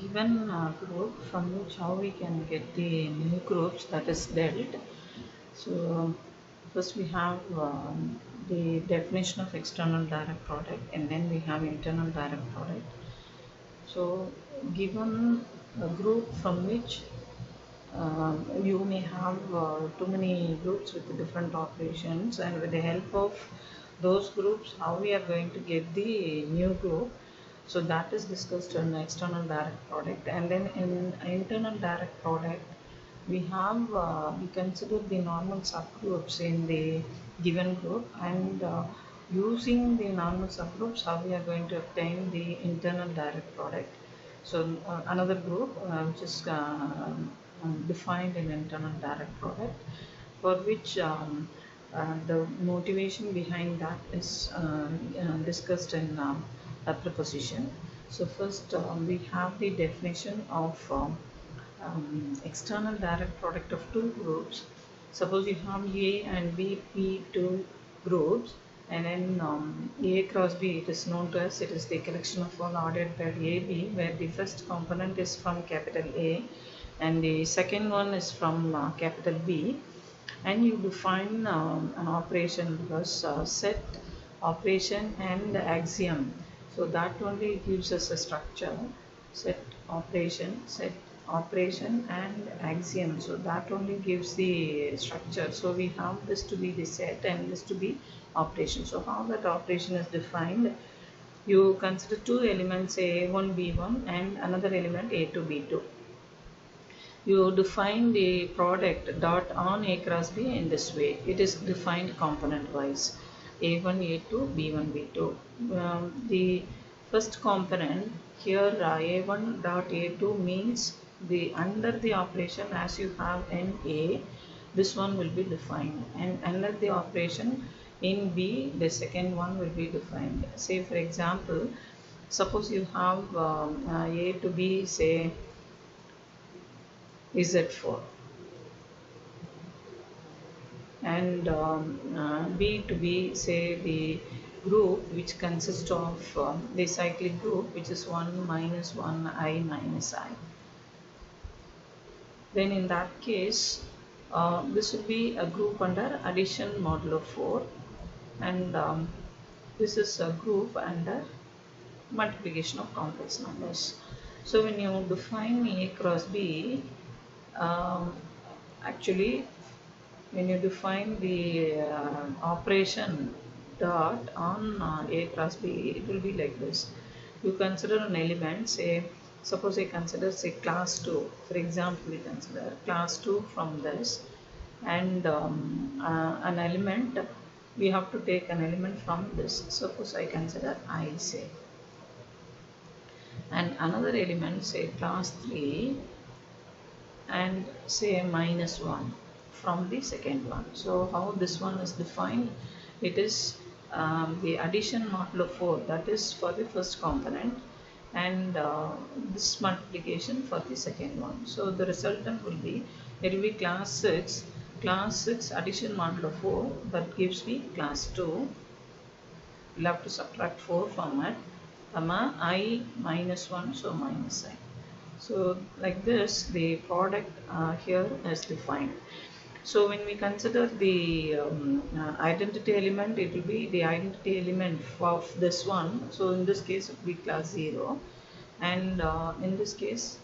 given group from which how we can get the new groups that is dealt. So first we have the definition of external direct product, and then we have internal direct product. So given a group from which you may have too many groups with different operations, and with the help of those groups how we are going to get the new group. So that is discussed in external direct product. And then in internal direct product we have we consider the normal subgroups in the given group, and using the normal subgroups how we are going to obtain the internal direct product. So another group which is defined in internal direct product, for which the motivation behind that is discussed in a preposition. So first we have the definition of external direct product of two groups. Suppose you have A and B, two groups, and then A cross B, it is known to us, it is the collection of all ordered pair AB, where the first component is from capital A and the second one is from capital B. And you define an operation, because set, operation and axiom, so that only gives us a structure. Set, operation and axiom, so that only gives the structure. So we have this to be the set and this to be operation. So how that operation is defined, you consider two elements A1 B1 and another element A2 B2. You define the product dot on A cross B in this way. It is defined component wise, A1 A2 B1 B2. The first component here, A1 dot A2 means the under the operation as you have in A, this one will be defined, and under the operation in B, the second one will be defined. Say for example, suppose you have A to be say Z4 and B to be say the group which consists of the cyclic group, which is 1 minus 1 I minus I. Then in that case this will be a group under addition modulo 4, and this is a group under multiplication of complex numbers. So when you define A cross B, actually when you define the operation dot on A cross B, it will be like this. You consider an element, say suppose I consider say class 2, for example we consider class 2 from this, and an element, we have to take an element from this. Suppose I consider I say, and another element say class 3 and say minus 1 from the second one. So how this one is defined, it is the addition modulo 4, that is for the first component, and this multiplication for the second one. So the resultant will be, it will be class 6 addition modulo 4, that gives me class 2. We'll have to subtract 4 from it, comma I minus 1, so minus I. So like this the product here is defined. So when we consider the identity element, it will be the identity element of this one. So in this case it will be class 0, and in this case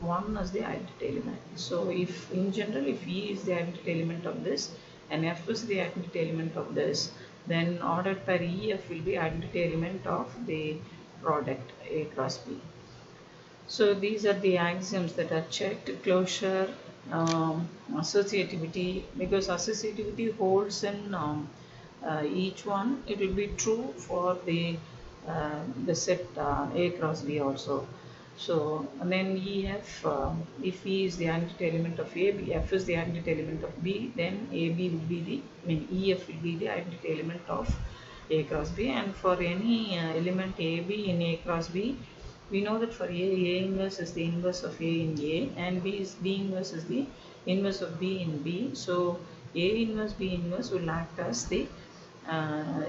1 is the identity element. So if in general if E is the identity element of this and F is the identity element of this, then ordered pair EF will be identity element of the product A cross B. So these are the axioms that are checked: closure, associativity, because associativity holds in each one, it will be true for the set A cross B also. So and then EF, if E is the identity element of A, F is the identity element of B, then AB will be the, EF will be the identity element of A cross B. And for any element AB in A cross B, we know that for A inverse is the inverse of A in A, and B inverse is the inverse of B in B. So A inverse B inverse will act as the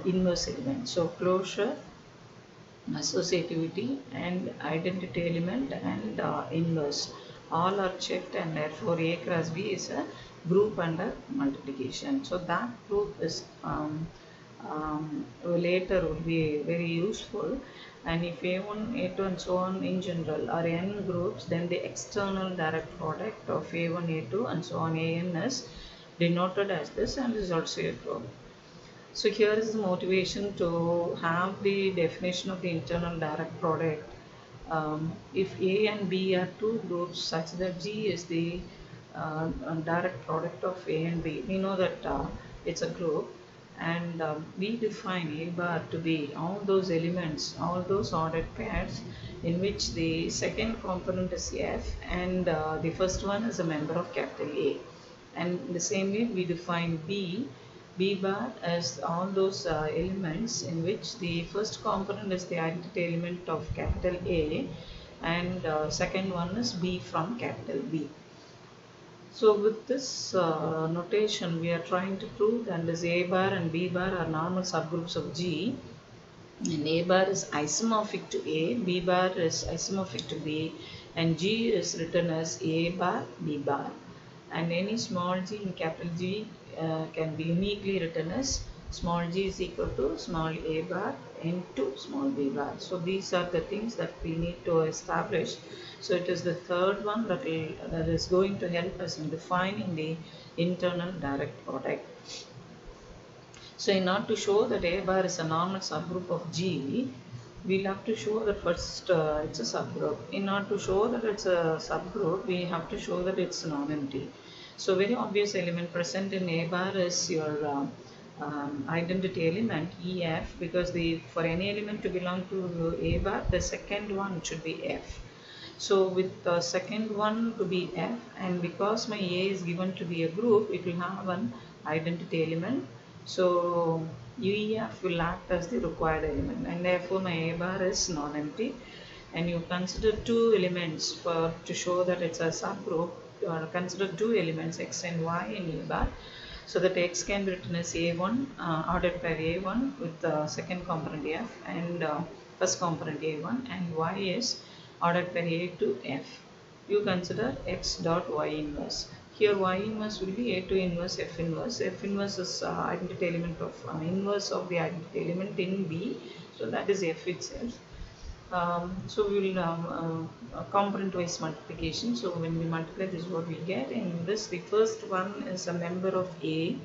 inverse element. So closure associativity and identity element and inverse all are checked, and therefore A cross B is a group under multiplication. So that group is later will be very useful. And if A1, A2 and so on in general are n groups, then the external direct product of A1, A2 and so on An is denoted as this and is also a group. So here is the motivation to have the definition of the internal direct product. If A and B are two groups such that G is the direct product of A and B, we know that it's a group, and we define A bar to be all those elements, all those ordered pairs in which the second component is F and the first one is a member of capital A. And in the same way we define B bar as all those elements in which the first component is the identity element of capital A and second one is B from capital B. So with this notation we are trying to prove that this A bar and B bar are normal subgroups of G, and A bar is isomorphic to A, B bar is isomorphic to B, and G is written as A bar, B bar. And any small g in capital G can be uniquely written as small g is equal to small a bar into small b bar. So these are the things that we need to establish. So it is the third one that is going to help us in defining the internal direct product. So in order to show that A bar is a normal subgroup of G, we'll have to show that first it's a subgroup. In order to show that it's a subgroup, we have to show that it's non-empty. So very obvious element present in A bar is your identity element EF, because for any element to belong to A bar, the second one should be F. So with the second one to be F, and because my A is given to be a group, it will have an identity element. So UEF will act as the required element, and therefore my A bar is non-empty. And you consider two elements to show that it's a subgroup. Consider two elements X and Y in A bar. So that X can be written as A1 ordered by A1 with the second component F and first component A1, and Y is ordered by A to F. You consider X dot Y inverse. Here Y inverse will be A2 inverse F inverse. F inverse is identity element of inverse of the identity element in B. So that is F itself. So we will component wise multiplication. So when we multiply, this is what we get. In this, the first one is a member of A.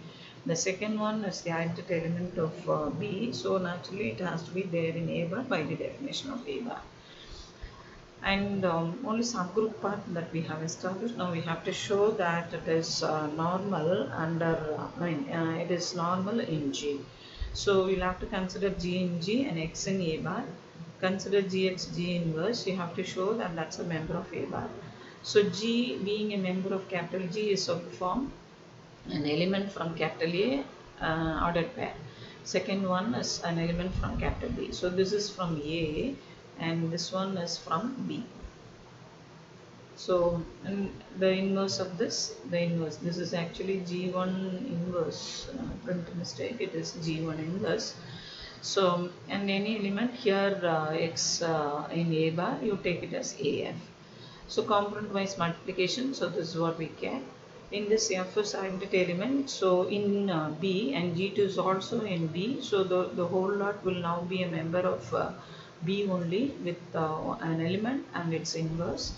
The second one is the identity element of B. So naturally it has to be there in A bar by the definition of A bar. And only subgroup part that we have established. Now we have to show that it is normal under, it is normal in G. So we'll have to consider G in G and X in A bar. Consider GX G inverse. You have to show that that's a member of A bar. So G being a member of capital G is of the form an element from capital A ordered pair. Second one is an element from capital B. So this is from A and this one is from B. So and the inverse of this, this is actually G1 inverse, print mistake, it is G1 inverse. So and any element here X in A bar, you take it as AF. So component wise multiplication, so this is what we get. In this F is identity element, so in B, and G2 is also in B, so the whole lot will now be a member of B only with an element and its inverse.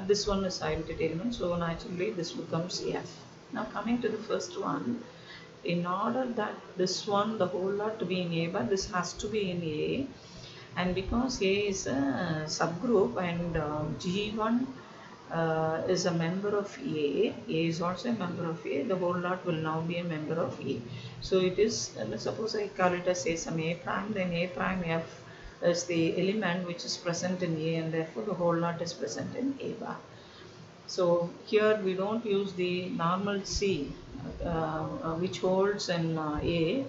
This one is identity element, so naturally this becomes F. Now coming to the first one, in order that this one, the whole lot to be in A bar, this has to be in A, and because A is a subgroup and G1 is a member of A is also a member of A, the whole lot will now be a member of A. So it is, suppose I call it as say some A prime, then A prime F is the element which is present in A, and therefore the whole lot is present in A bar. So here we don't use the normal C which holds in A.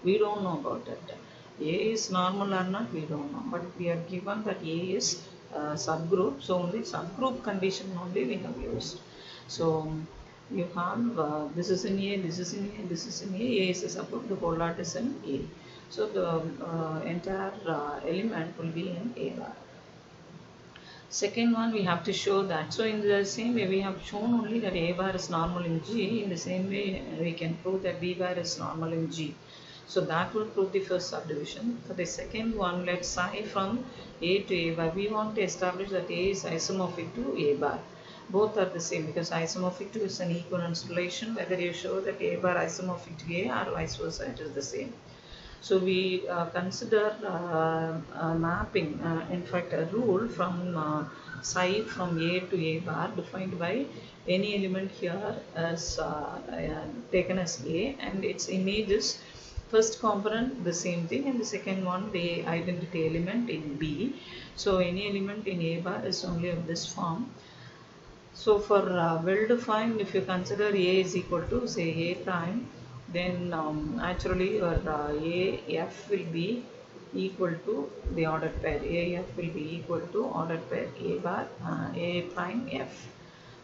We don't know about it. A is normal or not, we don't know, but we are given that A is subgroup, so only subgroup condition only we have used. So you have this is in A, this is in A, this is in A, A is a subgroup, the whole lot is in A. So the entire element will be in A bar. Second one, we have to show that. So in the same way, we have shown only that A bar is normal in G. In the same way, we can prove that B bar is normal in G. So that will prove the first subdivision. For the second one, let's psi from A to A bar. We want to establish that A is isomorphic to A bar. Both are the same because isomorphic to is an equivalence relation. Whether you show that A bar isomorphic to A or vice versa, it is the same. So we consider mapping, in fact a rule from psi from A to A bar defined by any element here as taken as A, and its image is first component the same thing and the second one the identity element in B. So any element in A bar is only of this form. So for well defined, if you consider A is equal to say A prime, then naturally your AF will be equal to the ordered pair. AF will be equal to ordered pair A bar A prime F.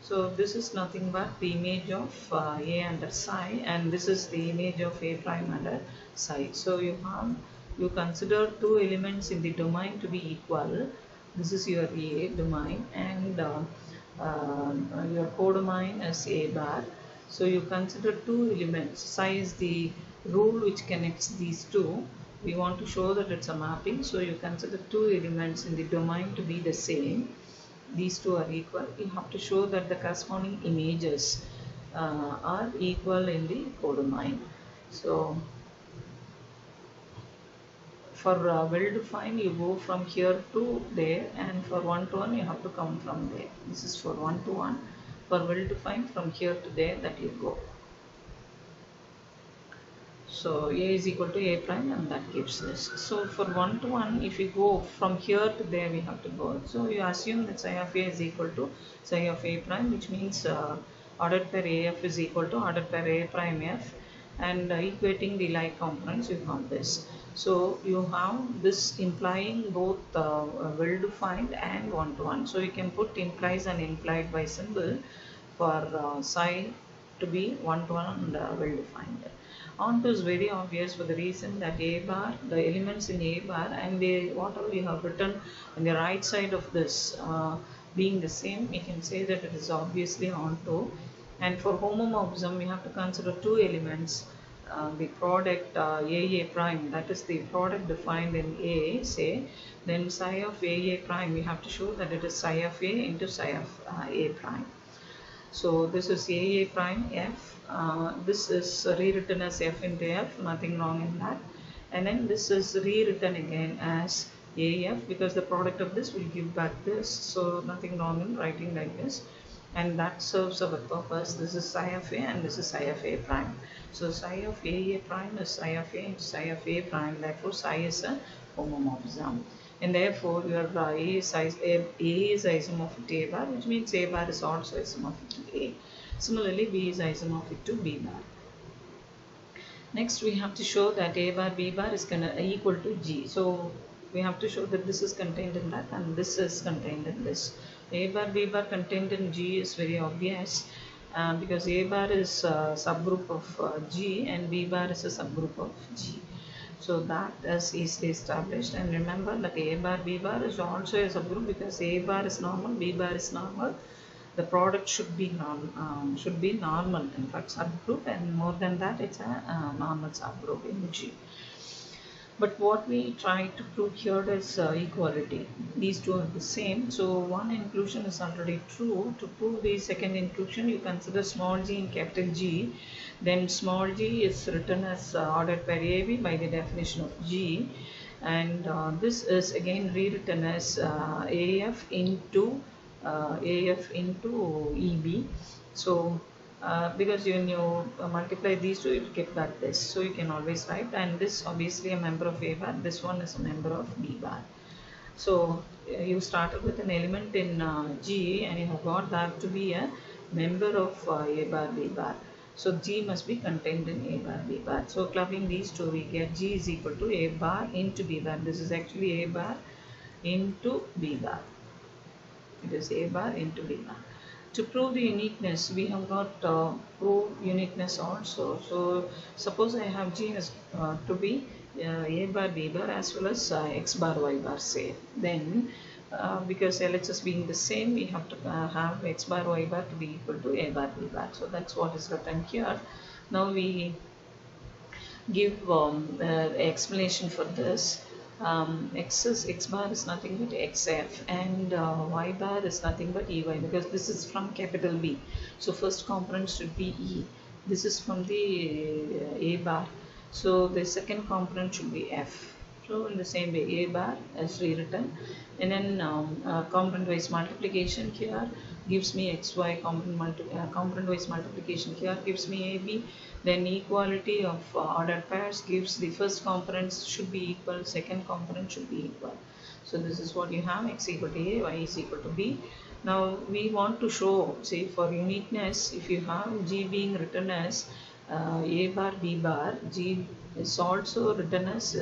So this is nothing but the image of A under psi, and this is the image of A prime under psi. So you consider two elements in the domain to be equal. This is your A domain, and your codomain is A bar. So you consider two elements. Psi is the rule which connects these two. We want to show that it's a mapping. So you consider two elements in the domain to be the same. These two are equal. You have to show that the corresponding images are equal in the codomain. So for well defined, you go from here to there, and for one to one you have to come from there. This is for one to one. For well defined, from here to there that you go. So A is equal to A prime, and that gives this. So for one to one, if you go from here to there, we have to go. So you assume that psi of A is equal to psi of A prime, which means ordered pair AF is equal to ordered pair A prime F, and equating the like components, you have this. So you have this implying both well defined and one to one. So you can put implies and implied by symbol for psi to be one to one and well defined. Onto is very obvious for the reason that A bar, the elements in A bar and whatever you have written on the right side of this being the same, we can say that it is obviously onto. And for homomorphism, we have to consider two elements. The product AA prime, that is the product defined in A, say, then psi of AA prime, we have to show that it is psi of A into psi of A prime. So this is AA prime F. This is rewritten as F into F, nothing wrong in that. And then this is rewritten again as AF because the product of this will give back this. So nothing wrong in writing like this. And that serves our purpose. This is psi of A and this is psi of A prime. So psi of AA prime is psi of A into psi of A prime. Therefore psi is a homomorphism. And therefore your A is isomorphic to A bar, which means A bar is also isomorphic to A. Similarly, B is isomorphic to B bar. Next, we have to show that A bar B bar is equal to G. So we have to show that this is contained in that and this is contained in this. A bar B bar contained in G is very obvious because A bar is a subgroup of G and B bar is a subgroup of G. So that is easily established, and remember that A bar B bar is also a subgroup because A bar is normal, B bar is normal. The product should be normal, in fact subgroup, and more than that it's a normal subgroup in G. But what we try to prove here is equality. These two are the same. So one inclusion is already true. To prove the second inclusion, you consider small g in capital G. Then small g is written as ordered by AB by the definition of G. And this is again rewritten as AF into EB. So because when you multiply these two, you get back this. So you can always write, and this obviously a member of A bar, this one is a member of B bar. So you started with an element in G and you have got that to be a member of A bar B bar. So G must be contained in A bar B bar. So clubbing these two, we get G is equal to A bar into B bar. This is actually A bar into B bar. It is A bar into B bar. To prove the uniqueness, we have got prove uniqueness also. So suppose I have G as to be a bar, b bar as well as x bar, y bar say. Then because LHS being the same, we have to have x bar, y bar to be equal to a bar, b bar. So that's what is written here. Now we give explanation for this. X bar is nothing but XF, and y bar is nothing but EY, because this is from capital B. So first component should be E. This is from the A bar. So the second component should be F. So in the same way, A bar is rewritten, and then component wise multiplication here gives me XY, component wise multiplication here gives me AB. Then equality of ordered pairs gives the first components should be equal, second component should be equal. So this is what you have, x equal to A, y is equal to B. Now we want to show, say for uniqueness, if you have G being written as A bar, B bar, G is also written as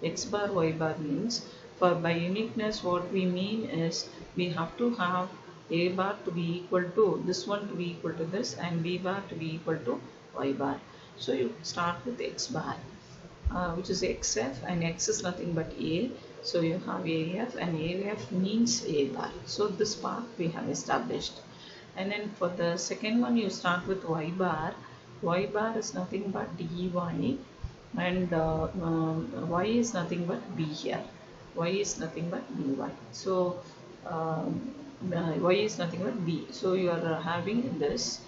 x bar, y bar, means for by uniqueness what we mean is we have to have A bar to be equal to this one, to be equal to this, and B bar to be equal to y bar. So you start with x bar, which is XF, and X is nothing but A. So you have AF, and AF means A bar. So this part we have established. And then for the second one, you start with y bar. Y bar is nothing but EY, and y is nothing but B here. Y is nothing but BY. So y is nothing but B. So you are having this,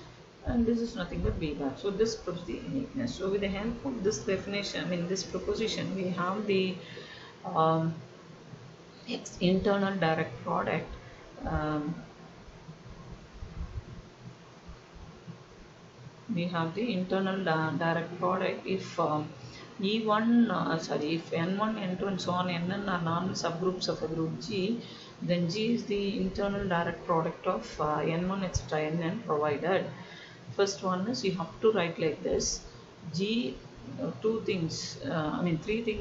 and this is nothing but B bar. So this proves the uniqueness. So with the help of this definition, this proposition, we have the internal direct product. We have the internal direct product if if N1, N2 and so on, Nn are normal subgroups of a group G, then G is the internal direct product of N1 etc. Nn, provided first one is you have to write like this. G, three things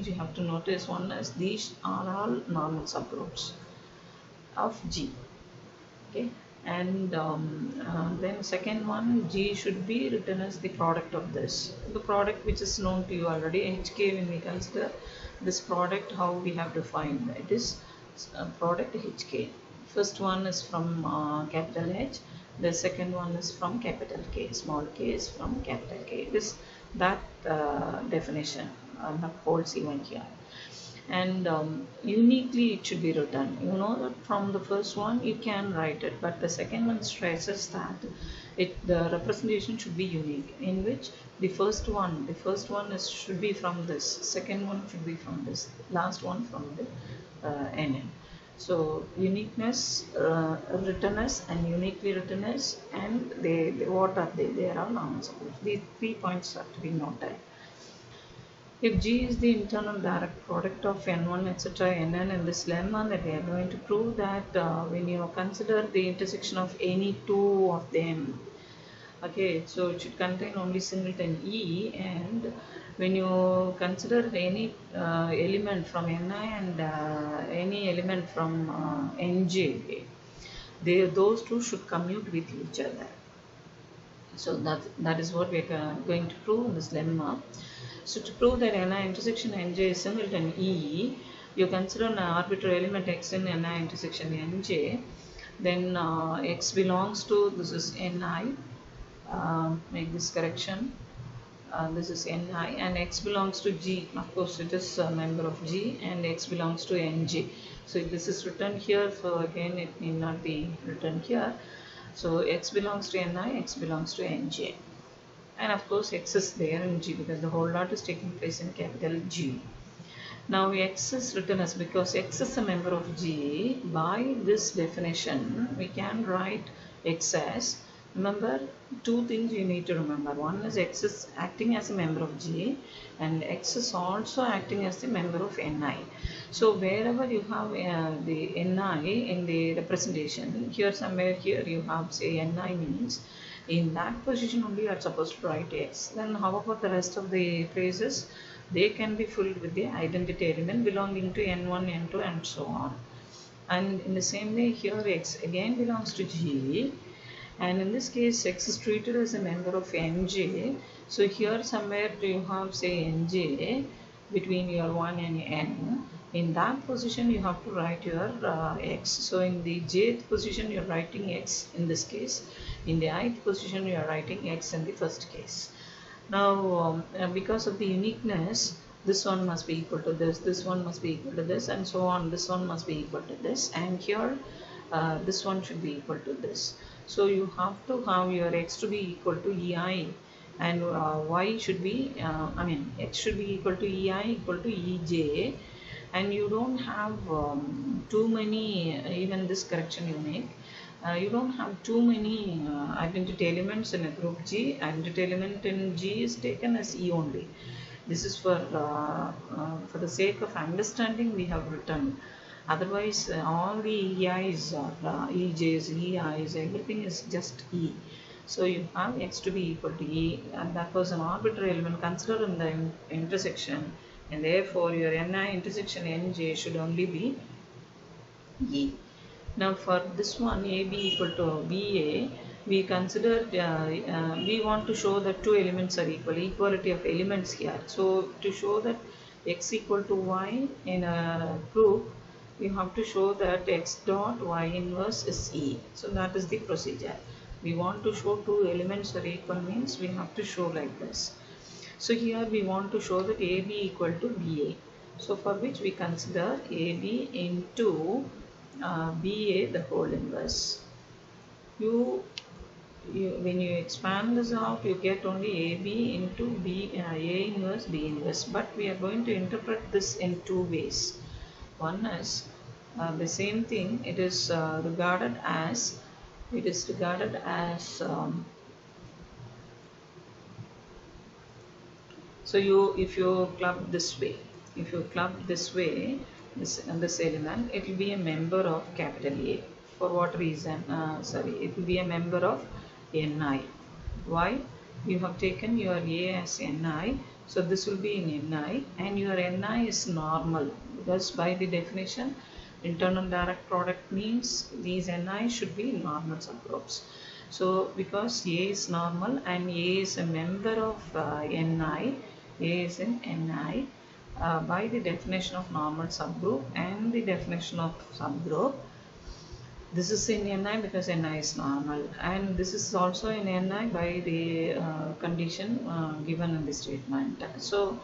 you have to notice. One is these are all normal subgroups of G. Okay, and then second one, G should be written as the product of this. The product which is known to you already, HK, when we consider this product, how we have defined it is product HK. First one is from capital H. The second one is from capital K, small k is from capital K. That definition holds even here. And uniquely it should be written. You know that from the first one you can write it, but the second one stresses that the representation should be unique, in which the first one should be from this, second one should be from this, last one from the NN. So uniqueness, writtenness, and uniquely writtenness, and what are they? They are normal subgroups. These 3 points are to be noted. If G is the internal direct product of N1 etc. Nn, in this lemma that we are going to prove that when you consider the intersection of any two of them, okay, so it should contain only singleton E, and when you consider any element from Ni and any element from Nj, those two should commute with each other. So that is what we are going to prove in this lemma. So to prove that Ni intersection Nj is singleton E, you consider an arbitrary element x in Ni intersection Nj, then x belongs to, this is Ni, make this correction, this is Ni, and x belongs to G. Of course it is a member of G, and x belongs to Nj. So if this is written here, so again it need not be written here. So x belongs to Ni, x belongs to Nj, and of course x is there in G because the whole lot is taking place in capital G. Now x is written as, because x is a member of G, by this definition we can write x as, remember two things you need to remember. One is x is acting as a member of G, and x is also acting as the member of Ni. So wherever you have the Ni in the representation, here somewhere here you have say Ni means, in that position only you are supposed to write x. Then how about the rest of the places? They can be filled with the identity element belonging to N1, N2 and so on. And in the same way here x again belongs to G, and in this case x is treated as a member of Nj. So here somewhere you have say Nj, between your 1 and n, in that position you have to write your x. So in the jth position you are writing x in this case, in the ith position you are writing x in the first case. Now because of the uniqueness, this one must be equal to this one must be equal to this, and so on. This one must be equal to this, and here this one should be equal to this. So you have to have your x to be equal to ei, and y should be x should be equal to ei equal to ej, and you don't have too many, even this correction you make, you don't have too many identity elements in a group G. Identity element in G is taken as E only. This is for the sake of understanding we have written. Otherwise all the EIs or EJs, EIs, everything is just E. So you have x to be equal to E, and that was an arbitrary element considered in the intersection, and therefore your Ni intersection Nj should only be E. Now for this one, AB equal to BA, we considered, we want to show that two elements are equal, equality of elements here. So to show that x equal to y in a group, you have to show that x dot y inverse is E. So that is the procedure. We want to show two elements are equal means we have to show like this. So here we want to show that AB equal to BA. So for which we consider AB into BA the whole inverse. When you expand this out, you get only AB into A inverse B inverse. But we are going to interpret this in two ways. One is the same thing. It is regarded as so if you club this way, this element, it will be a member of capital A. For what reason? It will be a member of Ni. Why? You have taken your A as Ni, so this will be in Ni, and your Ni is normal, because by the definition internal direct product means these Ni should be normal subgroups. So because A is normal and A is a member of Ni, A is in Ni, by the definition of normal subgroup and the definition of subgroup, this is in Ni because Ni is normal, and this is also in Ni by the condition given in the statement. So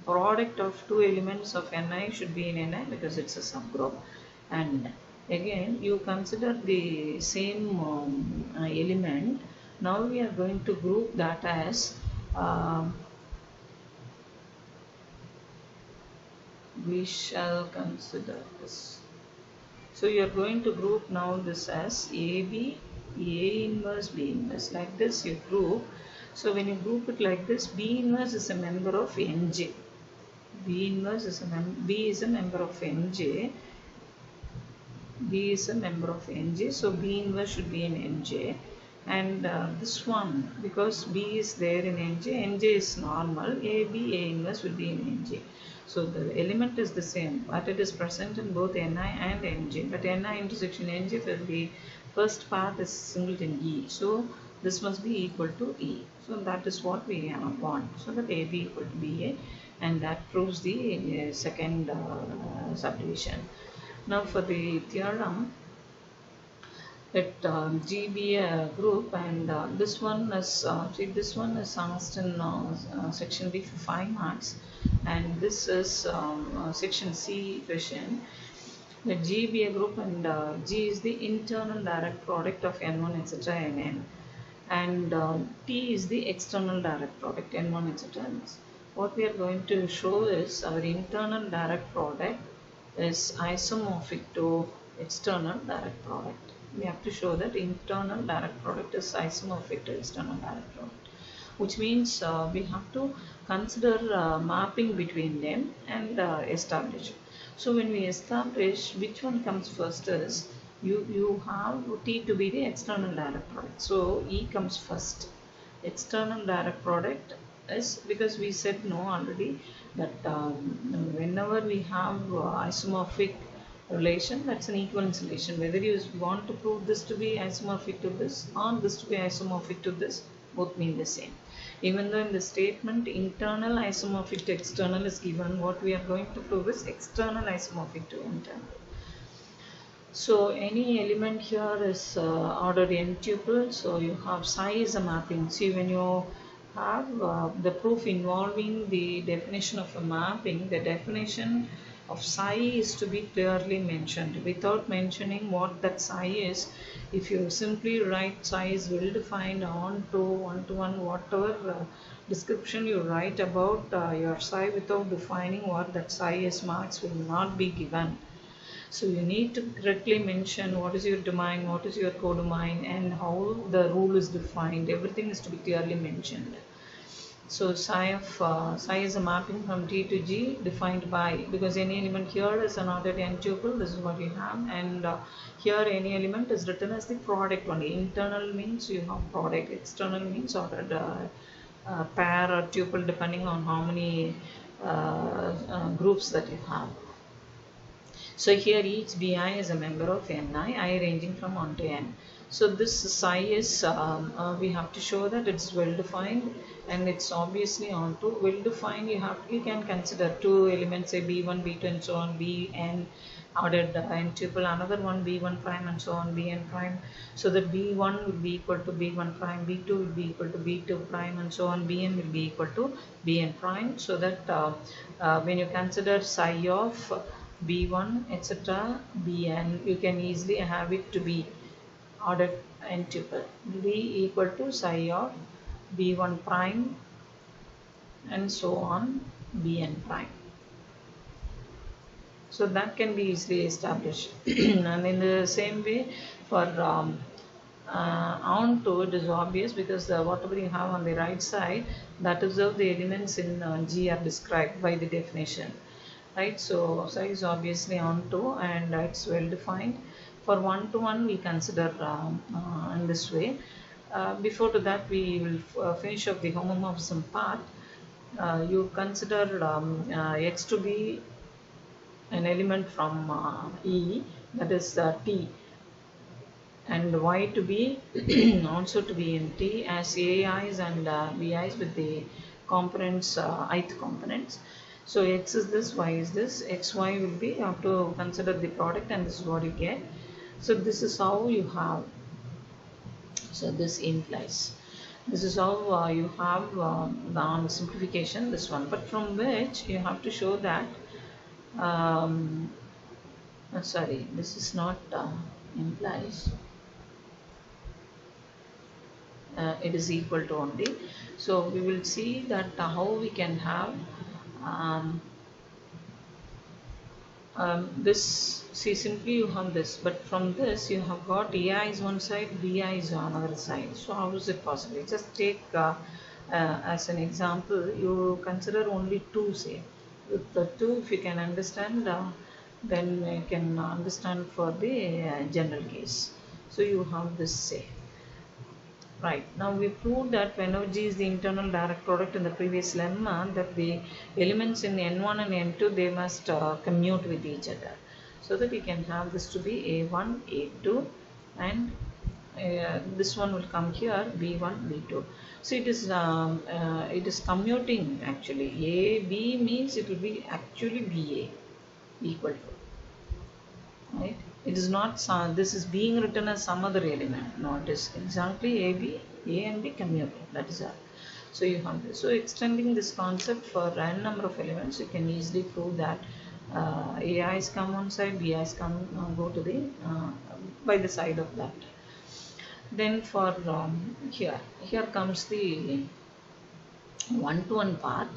product of two elements of Ni should be in Ni because it's a subgroup. And again you consider the same element. Now we are going to group that as we shall consider this. So you are going to group now this as AB, A inverse, B inverse. Like this you group. So when you group it like this, B inverse is a member of Nj. B is a member of Nj. B is a member of Nj. So B inverse should be in Nj. And this one, because B is there in Nj, Nj is normal, AB, A inverse will be in Nj. So the element is the same, but it is present in both Ni and Nj. But Ni intersection Nj for the first part is singleton E. So this must be equal to E. So that is what we want. So that AB equal to BA, and that proves the second subdivision. Now for the theorem, let G be a group, and this one is asked in section B for 5 marks, and this is section C question. Let G be a group, and G is the internal direct product of N1 etc. and N, and T is the external direct product N1 etc. What we are going to show is our internal direct product is isomorphic to external direct product. We have to show that internal direct product is isomorphic to external direct product, which means we have to consider mapping between them and establish. So when we establish, which one comes first is you have T to be the external direct product. So E comes first. External direct product is, because we said no already, that whenever we have isomorphic relation, that's an equivalence relation. Whether you want to prove this to be isomorphic to this or this to be isomorphic to this, both mean the same. Even though in the statement internal isomorphic to external is given, what we are going to prove is external isomorphic to internal. So any element here is ordered n tuple. So you have psi is a mapping. See, when you have the proof involving the definition of a mapping, the definition of psi is to be clearly mentioned. Without mentioning what that psi is, if you simply write psi is well defined on to one, whatever description you write about your psi without defining what that psi is, marks will not be given. So you need to correctly mention what is your domain, what is your codomain, and how the rule is defined. Everything is to be clearly mentioned. So psi is a mapping from T to G defined by, because any element here is an ordered n tuple, this is what you have, and here any element is written as the product only. Internal means you have product, external means ordered pair or tuple depending on how many groups that you have. So here each Bi is a member of Ni, I ranging from 1 to n. So this psi is, we have to show that it's well defined, and it's obviously onto well defined. You can consider two elements, say B1, B2 and so on, Bn ordered n tuple, another one B1 prime and so on, Bn prime. So that B1 will be equal to B1 prime, B2 will be equal to B2 prime and so on, Bn will be equal to Bn prime. So that when you consider psi of B1 etc. Bn, you can easily have it to be ordered n tuple, be equal to psi of B1 prime and so on Bn prime. So that can be easily established. And in the same way for onto, it is obvious because whatever you have on the right side, that is how the elements in G are described by the definition. Right, so psi is obviously onto and it's well defined. For 1 to 1 we consider in this way. Before to that we will finish up the homomorphism part. You consider X to be an element from E, that is T, and Y to be also to be in T as AIs and BIs with the components, ith components. So X is this, Y is this, XY will be, you have to consider the product and this is what you get. So this is how you have, so this implies, this is how you have the simplification, this one, but from which you have to show that, sorry, this is not implies, it is equal to only. So we will see that how we can have this, see, simply you have this, but from this you have got AI is one side, BI is on another side. So how is it possible? Just take as an example, you consider only 2, say. With the 2, if you can understand, then you can understand for the general case. So you have this, say. Right, now we proved that whenever G is the internal direct product in the previous lemma, that the elements in N1 and N2, they must commute with each other. So that we can have this to be A1, A2, and this one will come here, B1, B2. So it is commuting actually. A, B means it will be actually BA equal to, right? It is not this is being written as some other element. No, it is exactly A and B commuting. That is all. So you have this. So extending this concept for n number of elements, you can easily prove that AIs come one side, BIs come go to the by the side of that. Then for here comes the one-to-one part.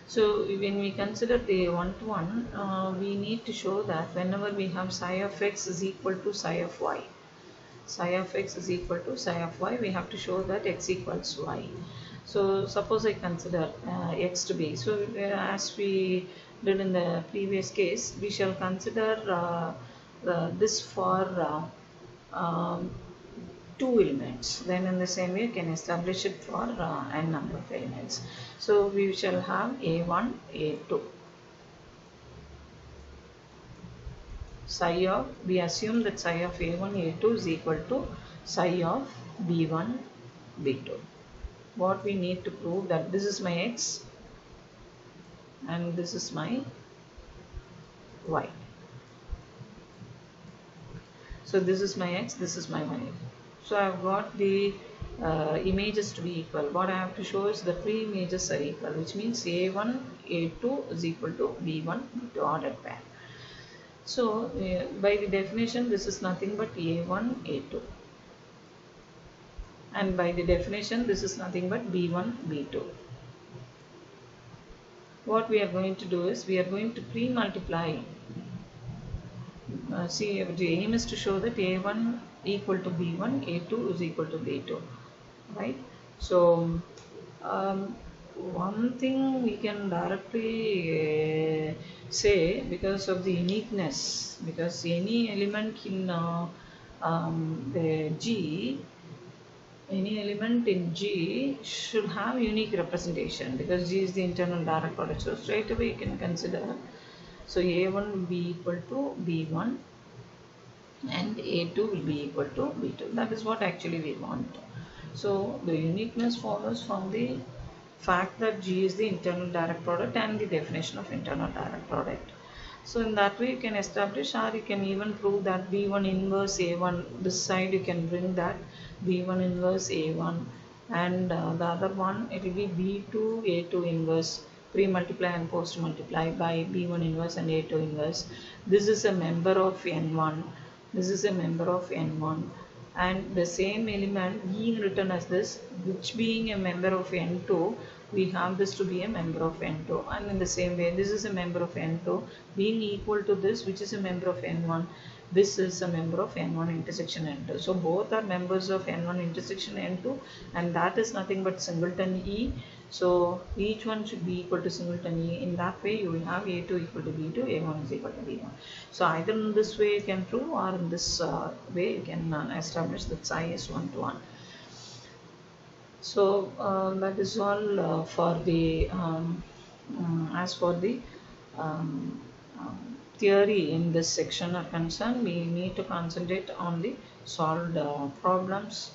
So when we consider the one-to-one, we need to show that whenever we have psi of x is equal to psi of y, psi of x is equal to psi of y, we have to show that x equals y. So suppose I consider x to be, so as we did in the previous case, we shall consider this for 2 elements. Then in the same way you can establish it for n number of elements. So we shall have A1, A2. Psi of, we assume that psi of A1, A2 is equal to psi of B1, B2. what we need to prove that this is my x and this is my y. So this is my x, this is my y. So I have got the images to be equal. What I have to show is the three images are equal, which means A1, A2 is equal to B1, B2 ordered pair. So by the definition, this is nothing but A1, A2. And by the definition, this is nothing but B1, B2. What we are going to do is, we are going to pre-multiply. See, the aim is to show that A1 equal to B1, A2 is equal to B2, right? So one thing we can directly say, because of the uniqueness, because any element in the G, any element in G should have unique representation, because G is the internal direct product. So straight away you can consider, so A1 will be equal to B1 and A2 will be equal to B2. That is what actually we want. So the uniqueness follows from the fact that G is the internal direct product and the definition of internal direct product. So in that way you can establish, or you can even prove that B1 inverse A1, this side you can bring that B1 inverse A1, and the other one it will be B2 A2 inverse, pre-multiply and post-multiply by B1 inverse and A2 inverse. This is a member of N1, this is a member of N1, and the same element being written as this, which being a member of N2, we have this to be a member of N2, and in the same way this is a member of N2 being equal to this, which is a member of N1, this is a member of N1 intersection N2. So both are members of N1 intersection N2, and that is nothing but singleton E. So each one should be equal to singleton E. In that way you will have A2 equal to B2, A1 is equal to B1. So either in this way you can prove, or in this way you can establish that psi is 1 to 1. So that is all for the as for the theory in this section are concerned. We need to concentrate on the solved problems.